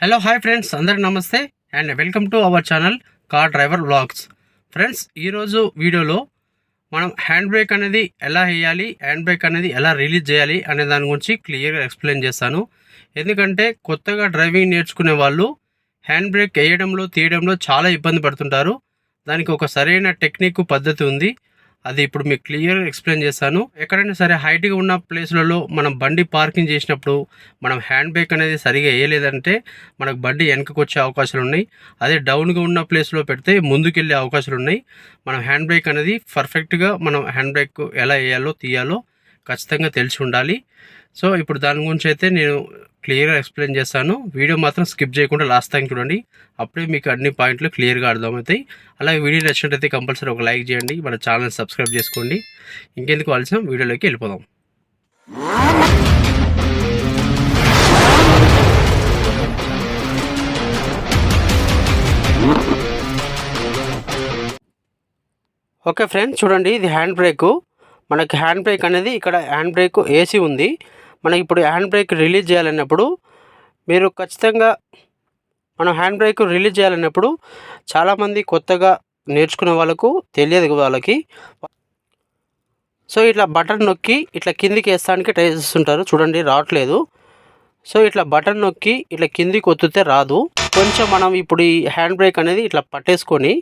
Hello hi friends, అందరికి నమస్తే and welcome to our channel car driver vlogs. Friends, ఈరోజు వీడియోలో మనం హ్యాండ్ బ్రేక్ అనేది ఎలా వేయాలి, హ్యాండ్ బ్రేక్ అనేది ఎలా రిలీజ్ చేయాలి అనే దాని గురించి క్లియర్గా ఎక్స్ప్లెయిన్ చేస్తాను. ఎందుకంటే కొత్తగా డ్రైవింగ్ నేర్చుకునే వాళ్ళు హ్యాండ్ బ్రేక్ వేయడంలో తీయడంలో చాలా ఇబ్బంది పడుతుంటారు. దానికి ఒక సరైన టెక్నిక్ పద్ధతి ఉంది. అది ఇప్పుడు మీకు క్లియర్గా ఎక్స్ప్లెయిన్ చేస్తాను. ఎక్కడైనా సరే హైట్గా ఉన్న ప్లేస్లలో మనం బండి పార్కింగ్ చేసినప్పుడు మనం హ్యాండ్ బ్రేక్ అనేది సరిగా వేయలేదంటే మనకు బండి వెనకకు వచ్చే అవకాశాలు ఉన్నాయి. అదే డౌన్గా ఉన్న ప్లేస్లో పెడితే ముందుకెళ్ళే అవకాశాలు ఉన్నాయి. మనం హ్యాండ్ బ్రేక్ అనేది పర్ఫెక్ట్గా మనం హ్యాండ్ బ్రేక్ ఎలా వేయాలో తీయాలో ఖచ్చితంగా తెలిసి ఉండాలి. సో ఇప్పుడు దాని గురించి అయితే నేను క్లియర్గా ఎక్స్ప్లెయిన్ చేస్తాను. వీడియో మాత్రం స్కిప్ చేయకుండా లాస్ట్ టైం చూడండి, అప్పుడే మీకు అన్ని పాయింట్లు క్లియర్గా అర్థమవుతాయి. అలాగే వీడియో నచ్చినట్టయితే కంపల్సరీ ఒక లైక్ చేయండి, మన ఛానల్ సబ్స్క్రైబ్ చేసుకోండి. ఇంకెందుకు ఆలస్యం, వీడియోలోకి వెళ్ళిపోదాం. ఓకే ఫ్రెండ్స్, చూడండి, ఇది హ్యాండ్ బ్రేకు. మనకి హ్యాండ్ బ్రేక్ అనేది ఇక్కడ హ్యాండ్ బ్రేక్ ఏసీ ఉంది. మనకి ఇప్పుడు హ్యాండ్ బ్రేక్ రిలీజ్ చేయాలన్నప్పుడు మీరు ఖచ్చితంగా మనం హ్యాండ్ బ్రేక్ రిలీజ్ చేయాలన్నప్పుడు చాలామంది కొత్తగా నేర్చుకునే వాళ్ళకు తెలియదు వాళ్ళకి. సో ఇట్లా బటన్ నొక్కి ఇట్లా కిందికి వేస్తానికి ట్రై చేస్తుంటారు. చూడండి, రావట్లేదు. సో ఇట్లా బటన్ నొక్కి ఇట్లా కిందికి ఒత్తితే రాదు. కొంచెం మనం ఇప్పుడు ఈ హ్యాండ్ బ్రేక్ అనేది ఇట్లా పట్టేసుకొని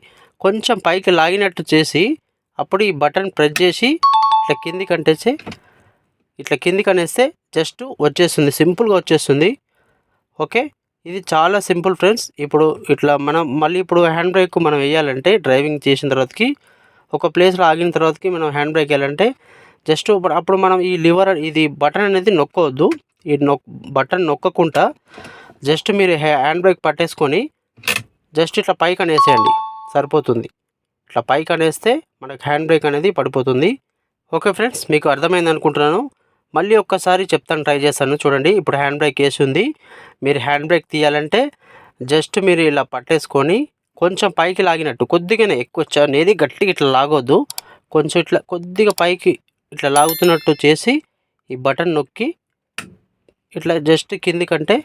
కొంచెం పైకి లాగినట్టు చేసి అప్పుడు ఈ బటన్ ప్రెస్ చేసి ఇట్లా కిందికి అంటేసి ఇట్లా కిందికి అనేస్తే జస్ట్ వచ్చేస్తుంది, సింపుల్గా వచ్చేస్తుంది. ఓకే, ఇది చాలా సింపుల్ ఫ్రెండ్స్. ఇప్పుడు ఇట్లా మనం మళ్ళీ ఇప్పుడు హ్యాండ్ బ్రేక్ మనం వేయాలంటే డ్రైవింగ్ చేసిన తర్వాతకి ఒక ప్లేస్లో ఆగిన తర్వాతకి మనం హ్యాండ్ బ్రేక్ వేయాలంటే జస్ట్ అప్పుడు మనం ఈ లివర్ ఇది బటన్ అనేది నొక్కవద్దు. ఈ బటన్ నొక్కకుండా జస్ట్ మీరు హ్యాండ్ బ్రేక్ పట్టేసుకొని జస్ట్ ఇట్లా పైకి అనేసేయండి, సరిపోతుంది. ఇట్లా పైకి అనేస్తే మనకు హ్యాండ్ బ్రేక్ అనేది పడిపోతుంది. ఓకే ఫ్రెండ్స్, మీకు అర్థమైంది అనుకుంటున్నాను. మళ్ళీ ఒక్కసారి చెప్తాను, ట్రై చేస్తాను. చూడండి, ఇప్పుడు హ్యాండ్ బ్రేక్ వేసి ఉంది. మీరు హ్యాండ్ బ్రేక్ తీయాలంటే జస్ట్ మీరు ఇలా పట్టేసుకొని కొంచెం పైకి లాగినట్టు, కొద్దిగానే, ఎక్కువ అనేది గట్టిగా ఇట్లా లాగొద్దు. కొంచెం ఇట్లా కొద్దిగా పైకి ఇట్లా లాగుతున్నట్టు చేసి ఈ బటన్ నొక్కి ఇట్లా జస్ట్ కిందికంటే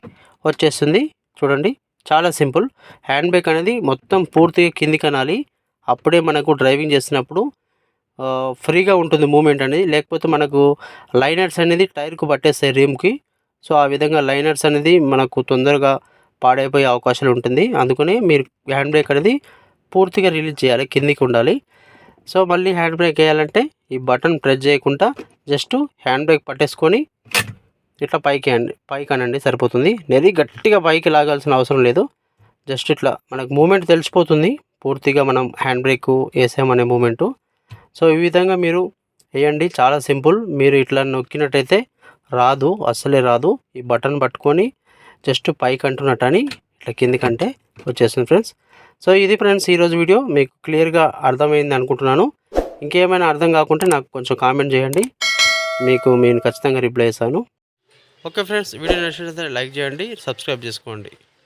వచ్చేస్తుంది. చూడండి, చాలా సింపుల్. హ్యాండ్ బ్రేక్ అనేది మొత్తం పూర్తిగా కిందికి అనాలి. అప్పుడే మనకు డ్రైవింగ్ చేస్తున్నప్పుడు ఫ్రీగా ఉంటుంది మూమెంట్ అనేది. లేకపోతే మనకు లైనర్స్ అనేది టైర్కు పట్టేస్తాయి రిమ్కి. సో ఆ విధంగా లైనర్స్ అనేది మనకు తొందరగా పాడైపోయే అవకాశాలు ఉంటుంది. అందుకని మీరు హ్యాండ్ బ్రేక్ అనేది పూర్తిగా రిలీజ్ చేయాలి, కిందికి ఉండాలి. సో మళ్ళీ హ్యాండ్ బ్రేక్ వేయాలంటే ఈ బటన్ ప్రెస్ చేయకుండా జస్ట్ హ్యాండ్ బ్రేక్ పట్టేసుకొని ఇట్లా పైకి అనండి, సరిపోతుంది. నెది గట్టిగా పైకి లాగాల్సిన అవసరం లేదు. జస్ట్ ఇట్లా మనకు మూమెంట్ తెలిసిపోతుంది పూర్తిగా మనం హ్యాండ్ బ్రేక్ వేసామనే మూమెంటు. సో ఈ విధంగా మీరు వేయండి, చాలా సింపుల్. మీరు ఇట్లా నొక్కినట్టయితే రాదు, అస్సలే రాదు. ఈ బటన్ పట్టుకొని జస్ట్ పైకి అంటున్నట్టని ఇట్లా కిందికంటే వచ్చేస్తుంది ఫ్రెండ్స్. సో ఇది ఫ్రెండ్స్ ఈరోజు వీడియో. మీకు క్లియర్గా అర్థమైంది అనుకుంటున్నాను. ఇంకేమైనా అర్థం కాకుంటే నాకు కొంచెం కామెంట్ చేయండి, నేను ఖచ్చితంగా రిప్లై చేస్తాను. ఓకే ఫ్రెండ్స్, వీడియో నచ్చినట్లయితే లైక్ చేయండి, సబ్స్క్రైబ్ చేసుకోండి.